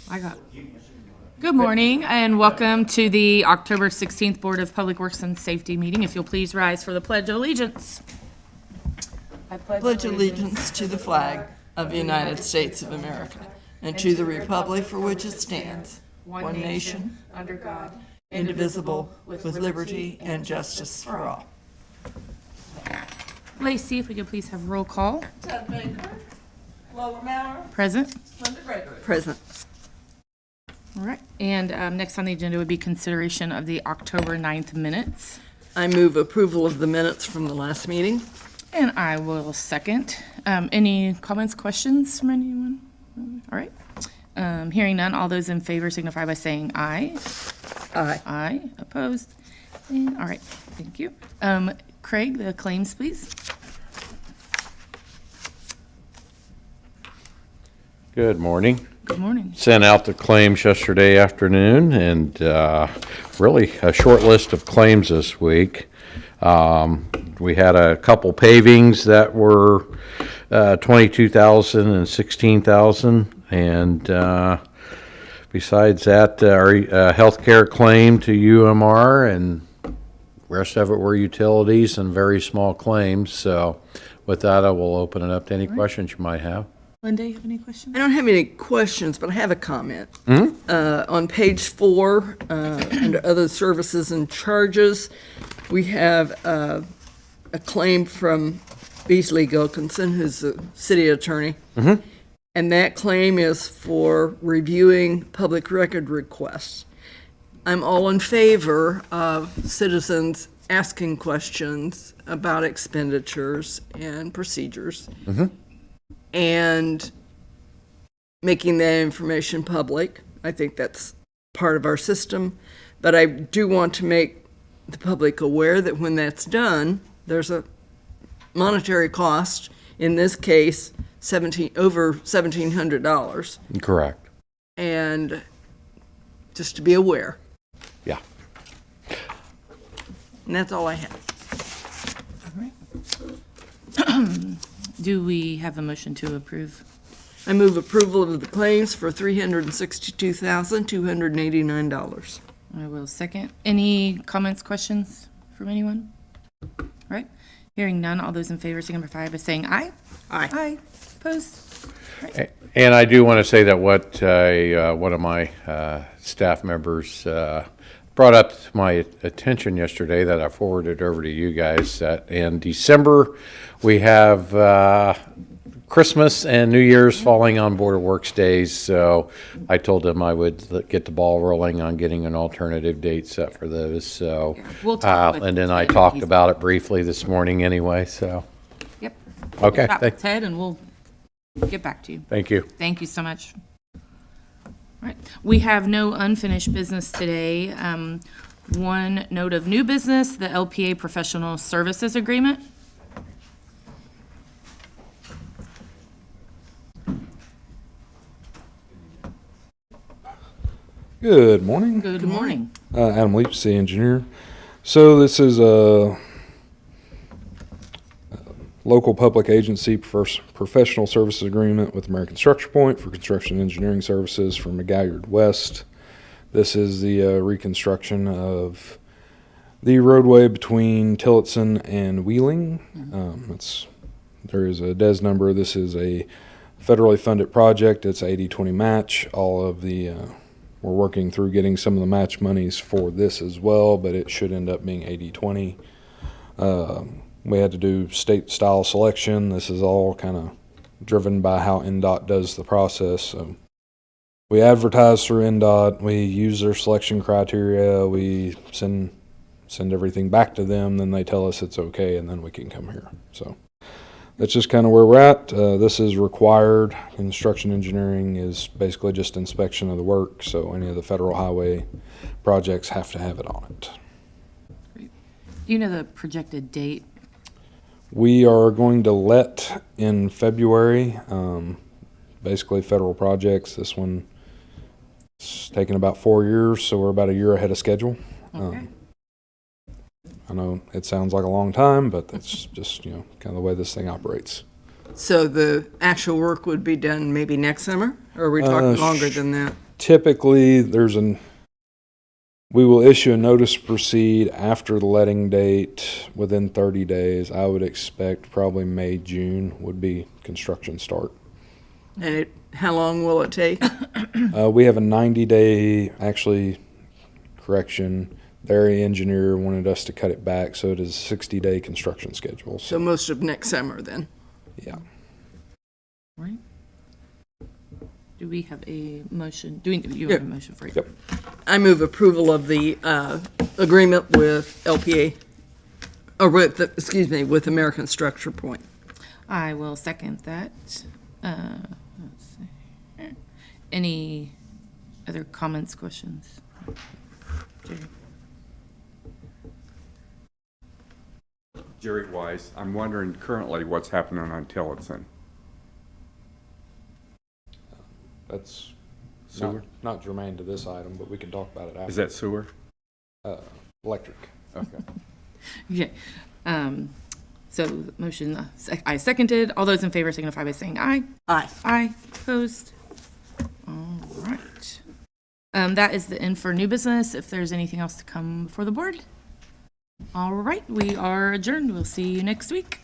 I got. Good morning and welcome to the October 16th Board of Public Works and Safety meeting. If you'll please rise for the Pledge of Allegiance. I Pledge allegiance to the flag of the United States of America and to the republic for which it stands, one nation, under God, indivisible, with liberty and justice for all. Lacey, if we could please have roll call. Ted Baker, Lower Maurer, Present. Linda Gregory. Present. All right. And next on the agenda would be consideration of the October 9th minutes. I move approval of the minutes from the last meeting. And I will second. Any comments, questions from anyone? All right. Hearing none, all those in favor signify by saying aye. Aye. Aye. Opposed? And, all right. Thank you. Craig, the claims, please. Good morning. Good morning. Sent out the claims yesterday afternoon, and really a short list of claims this week. We had a couple pavings that were $22,000 and $16,000, and besides that, our healthcare claim to UMR, and rest of it were utilities and very small claims. So with that, I will open it up to any questions you might have. Linda, you have any questions? I don't have any questions, but I have a comment. On page 4, under other services and charges, we have a claim from Beasley Gilkinson, who's the city attorney. And that claim is for reviewing public record requests. I'm all in favor of citizens asking questions about expenditures and procedures. And making that information public. I think that's part of our system. But I do want to make the public aware that when that's done, there's a monetary cost, in this case, over $1,700. Correct. And just to be aware. Yeah. And that's all I have. All right. Do we have a motion to approve? I move approval of the claims for $362,289. I will second. Any comments, questions from anyone? All right. Hearing none, all those in favor signify by saying aye. Aye. Aye. Opposed? And I do want to say that what one of my staff members brought up to my attention yesterday that I forwarded over to you guys, that in December we have Christmas and New Year's falling on Board of Works days, so I told them I would get the ball rolling on getting an alternative date set for those. So, We'll talk with and then I Ted. talked about it briefly this morning anyway, so. Yep. Okay, Chat with Ted, and we'll get back to you. thank you. Thank you so much. All right. We have no unfinished business today. One note of new business, the LPA Professional Services Agreement. Good morning. Good morning. Adam Leach, city engineer. So this is a local public agency professional services agreement with American Structure Point for construction engineering services for McGalliard West. This is the reconstruction of the roadway between Tillotson and Wheeling. There is a DES number. This is a federally funded project. It's 80-20 match. All of the we're working through getting some of the match monies for this as well, but it should end up being 80-20. We had to do state style selection. This is all kind of driven by how NDOT does the process. So we advertise through NDOT. We use their selection criteria. We send everything back to them. Then they tell us it's okay, and then we can come here. So that's just kind of where we're at. This is required. Construction engineering is basically just inspection of the work, so any of the federal highway projects have to have it on it. Do you know the projected date? We are going to let in February, basically federal projects. This one is taking about 4 years, so we're about a year ahead of schedule. Okay. I know it sounds like a long time, but that's just, kind of the way this thing operates. So the actual work would be done maybe next summer? Or are we talking longer than that? Typically, we will issue a notice to proceed after the letting date within 30 days. I would expect probably May, June would be construction start. And how long will it take? We have a 90-day, actually, correction. Their engineer wanted us to cut it back, so it is a 60-day construction schedule. So most of next summer then? Yeah. Right. Do we have a motion? You have a motion for it? Yep. I move approval of the agreement with LPA, or with American Structure Point. I will second that. Let's see. Any other comments, questions? Jerry? Jerry Weiss, I'm wondering currently what's happening on Tillotson. That's Sewer? not germane to this item, but we can talk about it after. Is that sewer? Electric. Okay. Okay. So the motion, I seconded. All those in favor signify by saying aye. Aye. Aye. Opposed? All right. That is the end for new business. If there's anything else to come before the board. All right, we are adjourned. We'll see you next week.